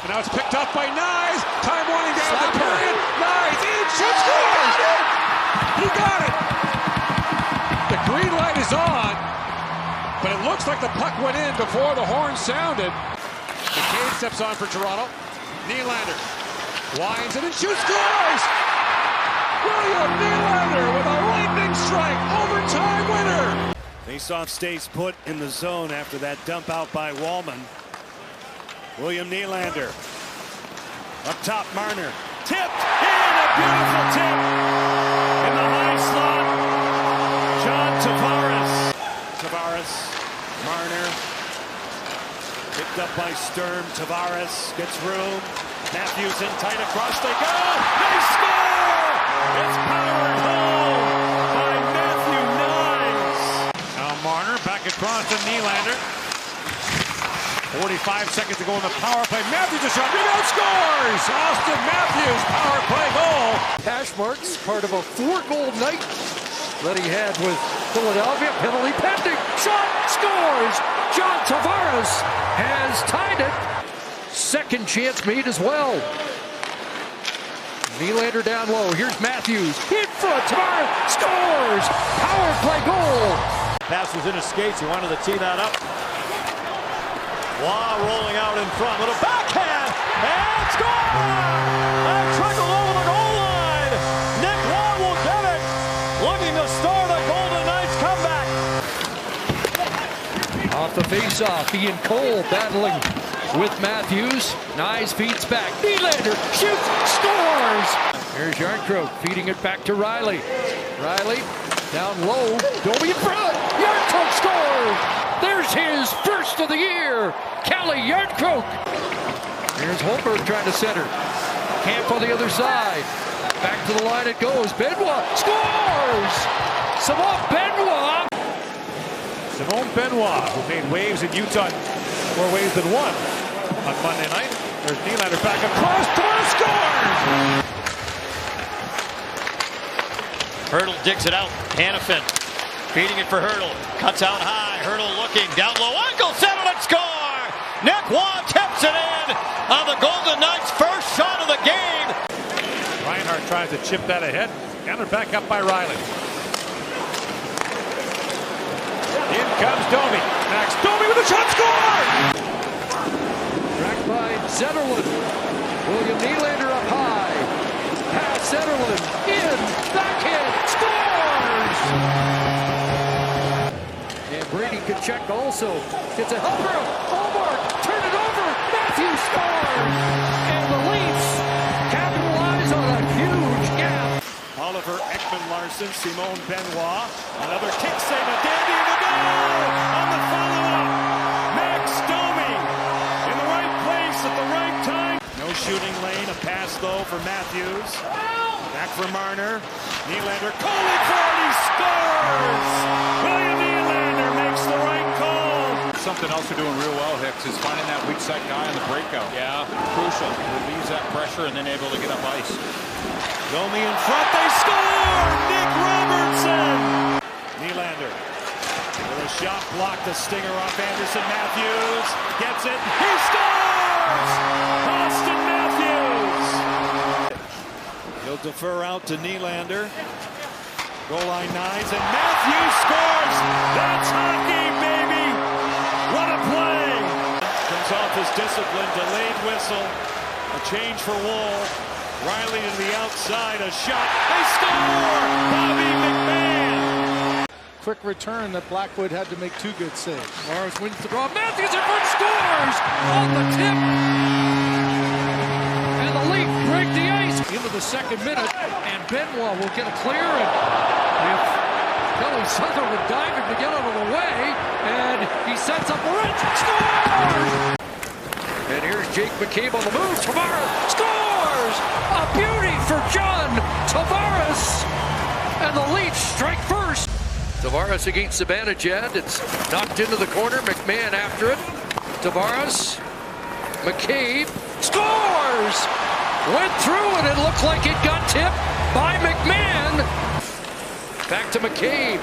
And now it's picked up by Nyes. Time winding down the period. Nyes in, shoots, scores! He got it! The green light is on, but it looks like the puck went in before the horn sounded. McCabe steps on for Toronto. Nylander winds it and shoots, scores! William Nylander with a lightning strike, overtime winner! Faceoff stays put in the zone after that dump out by Wallman. William Nylander. Up top, Marner. Tipped in, a beautiful tip. In the high slot, John Tavares. Tavares, Marner. Picked up by Sturm. Tavares gets room. Matthews in tight across. They go. They score! It's powered home by Matthew Nyes. Now Marner back across to Nylander. 45 seconds to go in the power play. Matthews a shot, rebound, scores! Austin Matthews, power play goal. Hash marks, part of a 4-goal night that he had with Philadelphia. Penalty pending. Shot, scores! John Tavares has tied it. Second chance made as well. Nylander down low. Here's Matthews. In front, Tavares scores! Power play goal. Pass was in his skates. He wanted to tee that up. Waugh rolling out in front. Little backhand. And score! And trickled over the goal line. Nick Waugh will get it. Looking to start a Golden Knights comeback. Off the face-off, Ian Cole battling with Matthews. Nyes feeds back. Nylander shoots, scores! Here's Yarncroke feeding it back to Riley. Riley down low. Domi in front. Yarncroke scores! There's his first of the year. Kelly Yarncroke. Here's Holmberg trying to center. Camp on the other side. Back to the line it goes. Benoit scores! Simone Benoit. Simone Benoit, who made waves in Utah, more waves than one on Monday night. There's Nylander back across. Tavares scores! Hurdle digs it out. Hanifin feeding it for Hurdle. Cuts out high. Hurdle looking down low. Ankle settle and score! Nick Waugh tips it in on the Golden Knights' first shot of the game. Reinhart tries to chip that ahead. Gathered back up by Riley. In comes Domi. Max Domi with a shot, score! Tracked by Zetterlund. William Nylander up high. Pass Zetterlund. In. Backhand. Scores! And Brady Tkachuk also gets a helper. Hallmark. Turn it over. Matthews scores! And the Leafs capitalize on a huge gap. Oliver Ekman-Larsson, Simone Benoit. Another kick save, a dandy in the goal! On the follow-up, Max Domi in the right place at the right time. No shooting lane, a pass though for Matthews. Back for Marner. Nylander calling for it, he scores! William Nylander makes the right call. Something else they're doing real well, Hicks, is finding that weak side guy on the breakout. Yeah, crucial. Relieves that pressure and then able to get up ice. Domi in front, they score! Nick Robertson! Nylander with a shot blocked, the stinger off Anderson. Matthews gets it, he scores! Austin Matthews! He'll defer out to Nylander. Goal line Nyes, and Matthews scores! That's hockey, baby! What a play! Comes off his discipline, delayed whistle. A change for Woll. Riley to the outside, a shot. They score! Bobby McMahon! Quick return that Blackwood had to make two good saves. Morris wins the draw. Matthews in front, scores! On the tip! Leaf break the ice into the second minute, and Benoit will get a clear, and if Kelly Sutherland diving to get out of the way, and he sets up Lorentz, scores! And here's Jake McCabe on the move, Tavares scores! A beauty for John Tavares! And the Leafs strike first. Tavares against Zibanejad, it's knocked into the corner, McMahon after it. Tavares, McCabe, scores! Went through and it looked like it got tipped by McMahon. Back to McCabe.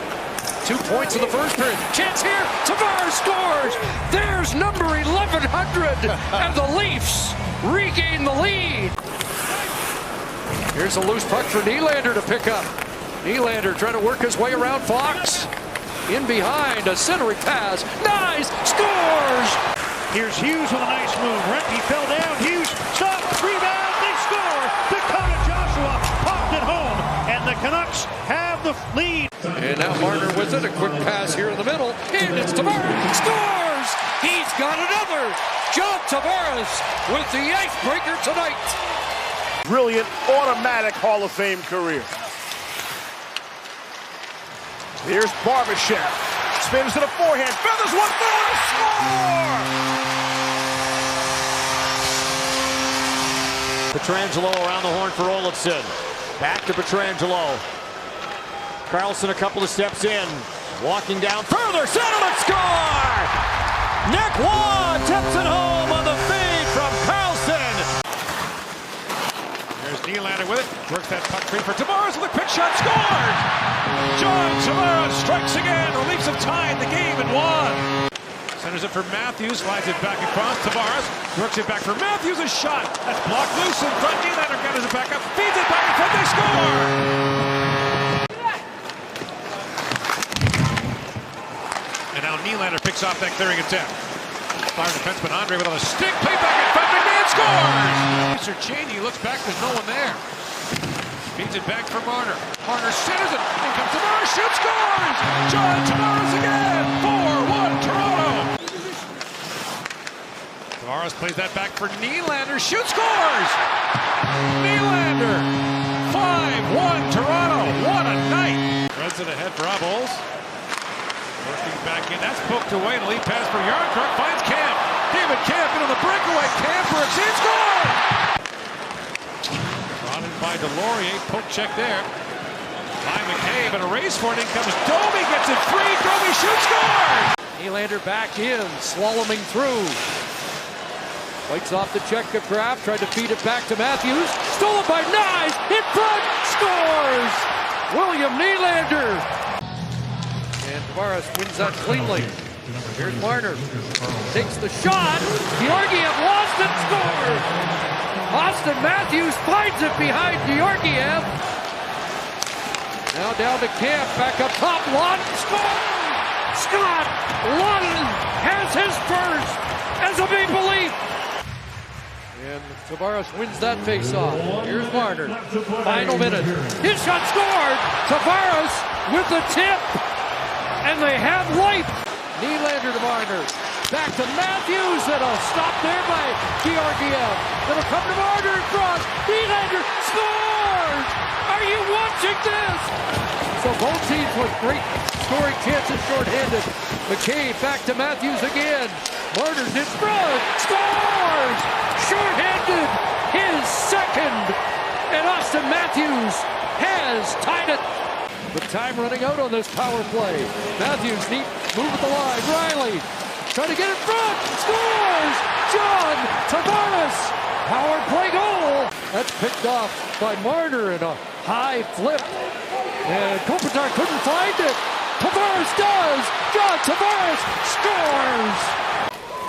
2 points in the first period. Chance here. Tavares scores. There's number 1100. And the Leafs regain the lead. Here's a loose puck for Nylander to pick up. Nylander trying to work his way around Fox. In behind, a centering pass. Nice. Scores. Here's Hughes with a nice move. Rempey fell down. Hughes stops. Rebound. They score. Dakota Joshua popped it home. And the Canucks have the lead. And now Marner with it. A quick pass here in the middle. And it's Tavares. Scores! He's got another. John Tavares with the icebreaker tonight. Brilliant, automatic Hall of Fame career. Here's Barbashev. Spins to the forehand. Feathers one forward. Score! Pietrangelo around the horn for Olofsson. Back to Pietrangelo. Carlson a couple of steps in. Walking down further. Settlement score! Nick Waugh tips it home on the feed from Carlson. There's Nylander with it. Works that puck free for Tavares with a quick shot. Scores! John Tavares strikes again. The Leafs have tied the game and won. Centers it for Matthews. Slides it back across. Tavares works it back for Matthews. A shot. That's blocked loose in front. Nylander gathers it back up. Feeds it back in front. They score! And now Nylander picks off that clearing attempt. Fire defenseman Andre with a stick. Play back in front. McMahon scores! Mr. Cheney looks back. There's no one there. Feeds it back for Marner. Marner centers it. In comes Tavares. Shoots. Scores! John Tavares again. 4-1 Toronto. Tavares plays that back for Nylander. Shoots. Scores! Nylander. 5-1 Toronto. What a night. Runs it ahead for Abols. Working back in, that's poked away, and a lead pass for Yarncrook finds Camp. David Camp in on the breakaway. Camp for a team score! Brought in by Delorier, poke check there. By McCabe, and a race for it. In comes Domi, gets it free. Domi shoots, scores! Nylander back in, slaloming through. Fights off the check of Kraft, tried to feed it back to Matthews. Stolen by Nyes, in front, scores! William Nylander. And Tavares wins that cleanly. Here's Marner. Takes the shot. Georgiev lost it. Scores. Austin Matthews finds it behind Georgiev. Now down to Camp. Back up top. Laughton scores. Scott Laughton has his first as a Maple Leaf. And Tavares wins that faceoff. Here's Marner. Final minute. His shot scored. Tavares with the tip. And they have life. Nylander to Marner. Back to Matthews. And a stop there by Georgiev. It'll come to Marner in front. Nylander scores! Are you watching this? So both teams with great scoring chances shorthanded. McCabe back to Matthews again. Marner's in front. Scores! Shorthanded. His second. And Austin Matthews has tied it. With time running out on this power play. Matthews, neat move at the line. Riley trying to get in front. Scores! John Tavares. Power play goal. That's picked off by Marner in a high flip. And Kopitar couldn't find it. Tavares does. John Tavares scores.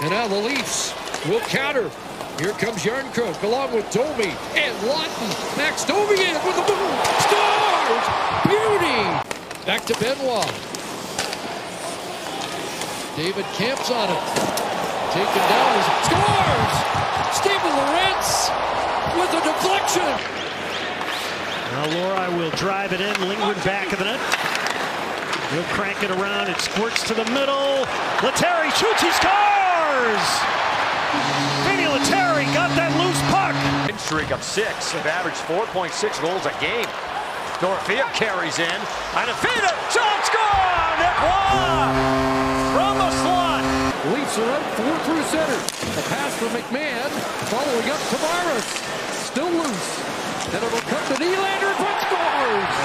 And now the Leafs will counter. Here comes Yarncrook along with Domi and Laughton. Max Domi in with the move. Scores! Beauty! Back to Benoit. David Camp's on it. Taken down. Scores! Steven Lorentz with a deflection. Now Lori will drive it in, lingering back of the net. He'll crank it around. It squirts to the middle. Lettieri shoots. He scores! Vinny Lettieri got that loose puck. And streak of 6. They've averaged 4.6 goals a game. Dorothea carries in. Anafita, shot, score! Nick Waugh from the slot. Leafs are out 4 through center. A pass for McMahon, following up Tavares. Still loose. And it'll come to Nylander, but scores!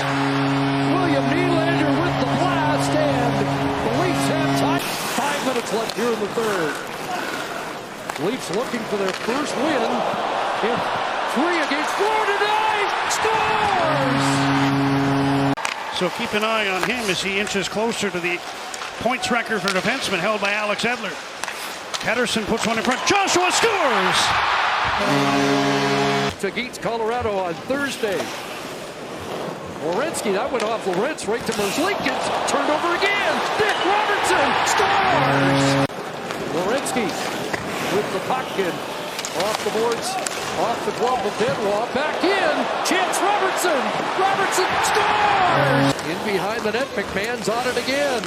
William Nylander with the blast, and the Leafs have time. 5 minutes left here in the third. Leafs looking for their first win in 3 against Florida tonight. Scores! So keep an eye on him as he inches closer to the points record for defenseman held by Alex Edler. Pettersson puts one in front. Joshua scores! To Geets, Colorado on Thursday. Werenski, that went off Lorentz right to Merzlikins. Turned over again. Nick Robertson scores! Werenski with the puck in. Off the boards, off the glove of Benoit. Back in. Chance Robertson. Robertson scores! In behind the net, McMahon's on it again.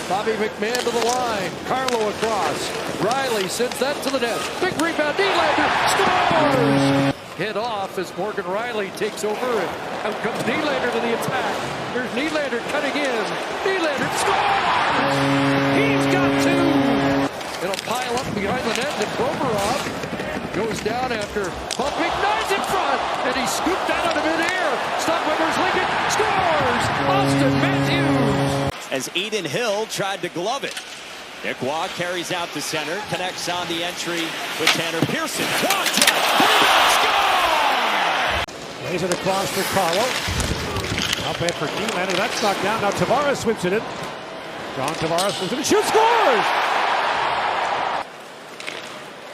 Bobby McMahon to the line. Carlo across. Riley sends that to the net. Big rebound. Nylander scores! Head off as Morgan Riley takes over, and out comes Nylander to the attack. Here's Nylander cutting in. Nylander scores! He's got 2! It'll pile up behind the net, and Provorov goes down after Bob McKnight's in front, and he's scooped out of midair. Stopped by Merzlikins, scores! Austin Matthews! As Eden Hill tried to glove it. Nick Waugh carries out to center, connects on the entry with Tanner Pearson. Waugh score! Lays it across for Carlo. Up ahead for Nylander. That's knocked down. Now Tavares sweeps it in. John Tavares goes in and shoots, scores!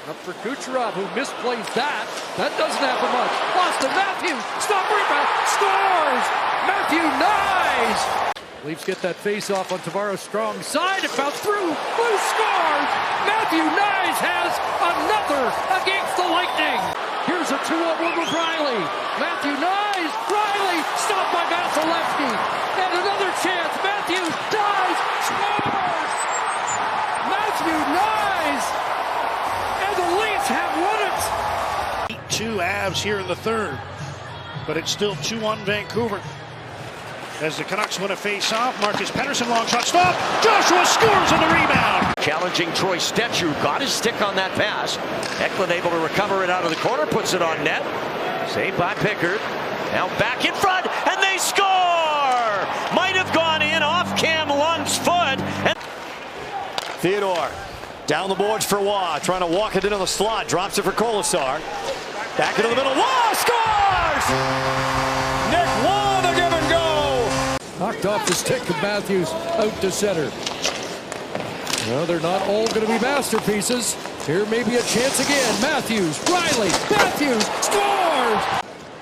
Up for Kucherov, who misplays that. That doesn't happen much. Austin Matthews, stop rebound, scores! Matthew Knies! Leafs get that face-off on Tavares' strong side. It bounced through. Blue scores! Matthew Knies has another against the Lightning. Here's a 2-on-1 with Riley. Matthew Knies, Riley, stopped by Vasilevsky. And another chance. Matthew Knies scores! Matthew Knies! And the Leafs have won it! 2 Avs here in the third, but it's still 2-1 Vancouver. As the Canucks win a face-off, Marcus Pettersson, long shot, stop! Joshua scores on the rebound! Challenging Troy Stecher, got his stick on that pass. Eklund able to recover it out of the corner, puts it on net. Saved by Pickard. Now back in front, and they score! Might have gone in off Cam Lund's foot. And Theodore down the boards for Waugh, trying to walk it into the slot, drops it for Kolasar. Back into the middle, Waugh scores! Nick Waugh, the give and go! Knocked off the stick of Matthews, out to center. Well, they're not all going to be masterpieces. Here may be a chance again. Matthews, Riley, Matthews scores!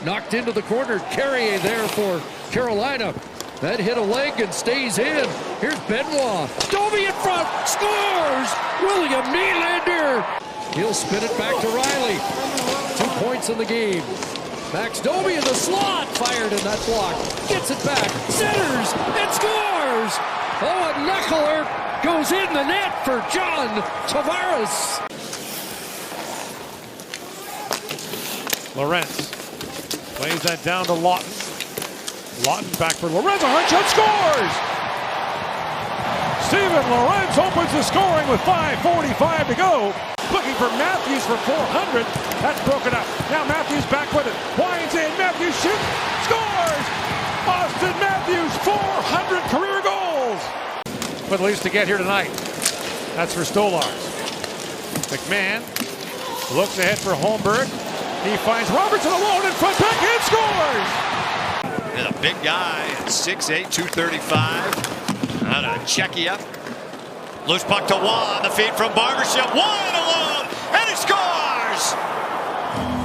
Knocked into the corner. Carrier there for Carolina. That hit a leg and stays in. Here's Benoit. Domi in front, scores! William Nylander! He'll spin it back to Riley. 2 points in the game. Max Domi in the slot, fired in that block. Gets it back, centers, and scores! Oh, a knuckler goes in the net for John Tavares. Lorentz plays that down to Lawton. Lawton back for Lorentz, a hard shot, scores! Steven Lorentz opens the scoring with 5:45 to go. Looking for Matthews for 400. That's broken up. Now Matthews back with it. Winds in. Matthews shoots. Scores! Austin Matthews, 400 career goals. But at least to get here tonight. That's for Stolars. McMahon looks ahead for Holmberg. He finds Robertson alone in front. Back and scores! And a big guy at 6'8", 235. Out of Czechia. Loose puck to Waugh on the feet from Barbashev. Waugh alone, and he scores!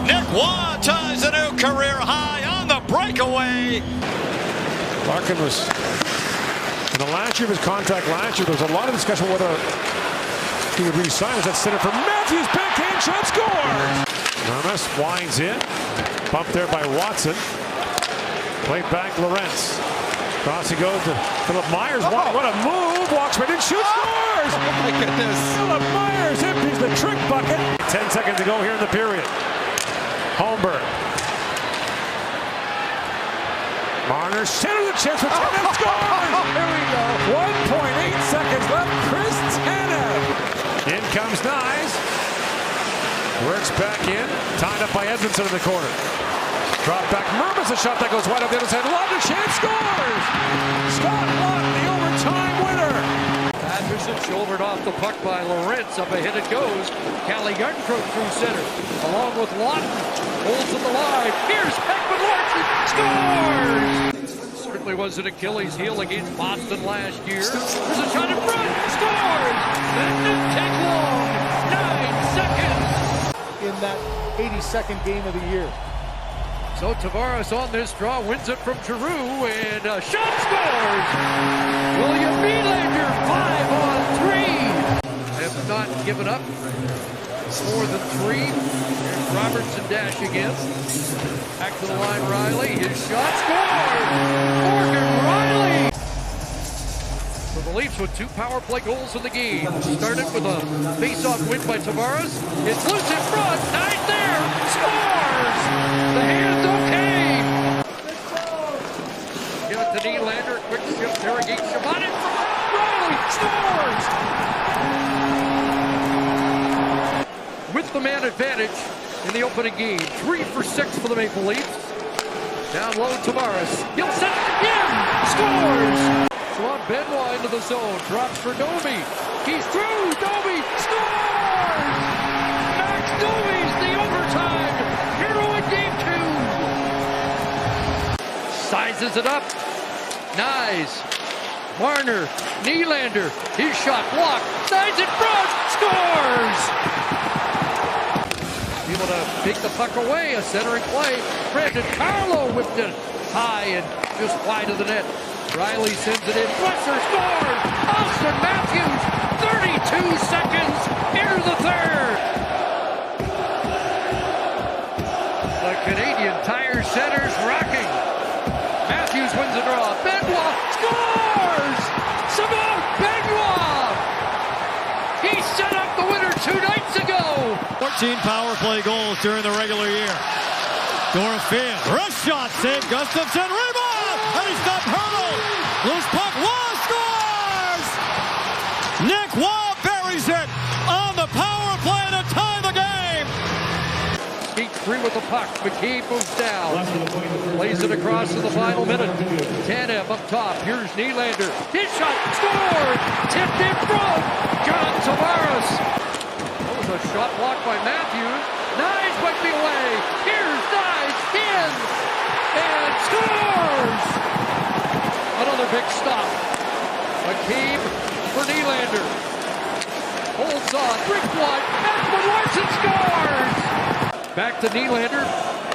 Nick Waugh ties a new career high on the breakaway. Larkin was in the last year of his contract last year. There was a lot of discussion whether he would re-sign as that center for Matthews. Backhand shot, scores! Hermes winds in. Bumped there by Watson. Played back Lorentz. Cross he goes to Philip Myers. What a move! Walks right in, shoots, scores! Oh my goodness. Philip Myers empties the trick bucket. 10 seconds to go here in the period. Holmberg. Marner centers the chance for Tanev. Scores! Here we go. 1.8 seconds left. Chris Tanev. In comes Knies. Works back in. Tied up by Edmondson in the corner. Drop back. Mervis, a shot that goes wide up the other side. Laughton chance. Scores! Scott Laughton, the overtime winner. Anderson shouldered off the puck by Lorentz. Up ahead it goes. Calle Gardencrook through center. Along with Laughton. Holds at the line. Here's Ekman Larsson. Scores! Certainly was an Achilles heel against Boston last year. There's a shot in front. Scores! That didn't take long. 9 seconds. In that 82nd game of the year. So Tavares on this draw wins it from Giroux and a shot scores! William Nylander 5-on-3. Have not given up more than 3. Here's Robertson dashing in. Back to the line, Riley. His shot scores! Morgan Riley! For the Leafs with 2 power play goals in the game. Started with a face-off win by Tavares. It's loose in front. Nice there. Scores! The hand's okay. Give it to Nylander. Quick shift there against Shabbat. Riley scores! With the man advantage in the opening game. 3 for 6 for the Maple Leafs. Down low, Tavares. He'll set it again. Scores! Shawn Benoit into the zone. Drops for Domi. He's through. Domi scores! Max Domi's the overtime hero in game 2. Sizes it up. Knies. Marner. Nylander. His shot blocked. Knies in front. Scores! Able to take the puck away. A centering play. Brandon Carlo whipped it high and just wide of the net. Riley sends it in. Fletcher scores! Austin Matthews, 32 seconds into the third. The Canadian Tire Center's rocking. Matthews wins the draw. Benoit scores! Simon Benoit! He set up the winner 2 nights ago. 14 power play goals during the regular year. Dorofield, rush shot, save Gustafsson, rebound, and he stopped Hurdle. Loose puck, Waugh scores! Nick Waugh buries it on the power play to tie the game. Skate free with the puck. McCabe moves down. Plays it across to the final minute. Tanev up top. Here's Nylander. His shot scored! Tipped in front. John Tavares. That was a shot blocked by Matthews. Knies might be away. Here's Knies in and scores! Another big stop. McCabe for Nylander. Holds on. Drinkwater. Ekman Larsson scores! Back to Nylander.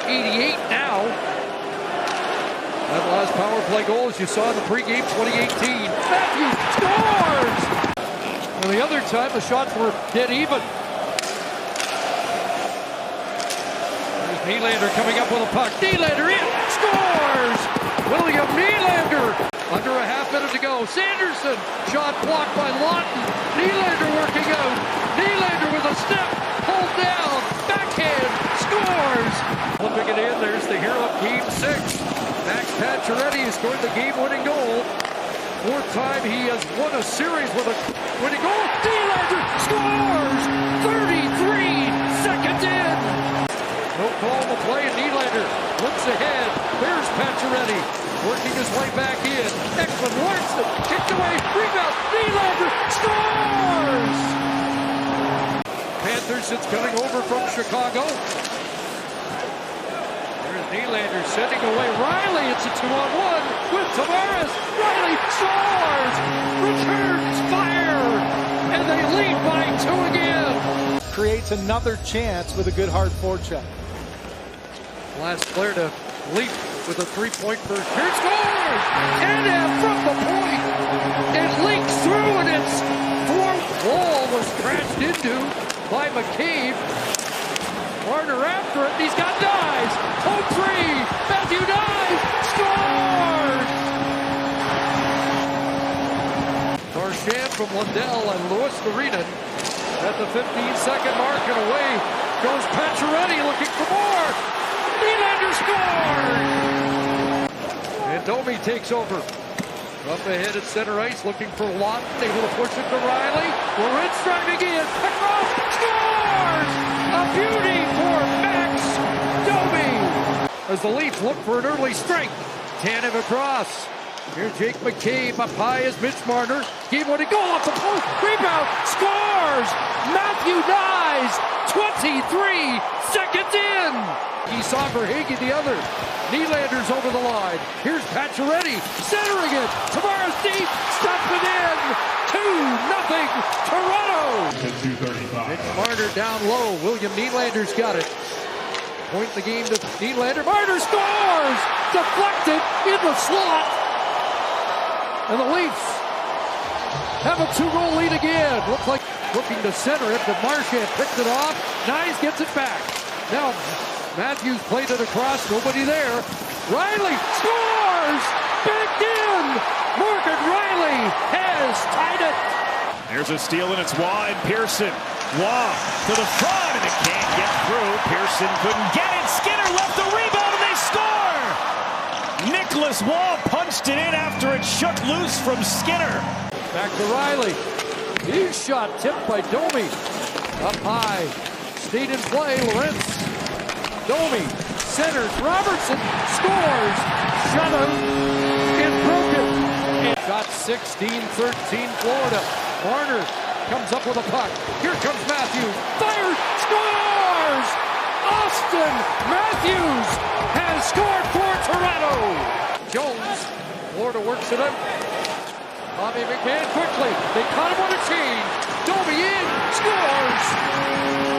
88 now. That last power play goal, as you saw in the pregame 2018. Matthews scores! And the other time, the shots were dead even. There's Nylander coming up with a puck. Nylander in. Scores! William Nylander. Under a half minute to go. Sanderson. Shot blocked by Laughton. Nylander working out. Nylander with a step. Pulled down. Backhand. Scores. Flipping it in. There's the hero of game 6. Max Pacioretty has scored the game-winning goal. 4th time he has won a series with a winning goal. Nylander scores! 33 seconds in. No call on the play, and Nylander looks ahead. There's Pacioretty working his way back in. Ekman Larsson kicked away. Rebound. Nylander scores! Panthers, it's coming over from Chicago. There's Nylander sending away Riley. It's a 2-on-1 with Tavares. Riley scores! Returns fire! And they lead by 2 again. Creates another chance with a good hard forecheck. Last player to leap with a 3-point burst. Here scores! Tanev from the point. It leaks through and its fourth wall was crashed into by McCabe. Marner after it, and he's got Knies. Home free. Matthew Knies scores! Marchand from Lundell and Louis Verinen at the 15-second mark and away Goes Pacioretty looking for more. Nylander scores! And Domi takes over. Up ahead at center ice, looking for Lawton. Able to push it to Riley. Lorentz trying again. Across, scores! A beauty for Max Domi. As the Leafs look for an early strike. Tanev across. Here's Jake McCabe. Up high is Mitch Marner. Gave one to go off the post. Rebound. Scores! Matthew Knies. 23 seconds in. Esau Verhaeghe the other. Nylander's over the line. Here's Pacioretty centering it. Tavares deep. Stuffed within. 2-0 Toronto. Mitch Marner down low. William Nylander's got it. Point the game to Nylander. Marner scores! Deflected in the slot. And the Leafs have a 2-goal lead again. Looks like looking to center it, but Marchand picked it off. Knies gets it back. Now Matthews played it across, nobody there. Riley scores! Backed in! Morgan Riley has tied it. There's a steal and it's wide. Pearson. Waugh to the front and it can't get through. Pearson couldn't get it. Skinner left the rebound and they score! Nicholas Waugh punched it in after it shook loose from Skinner. Back to Riley. His shot tipped by Domi. Up high. Stayed in play. Lorentz. Domi centers. Robertson scores. Shutout and broken. Shot 16-13 Florida. Marner comes up with a puck. Here comes Matthews. Fires. Scores! Austin Matthews has scored for Toronto. Jones. Florida works it out. Bobby McMann quickly. They caught him on a change. Domi in. Scores!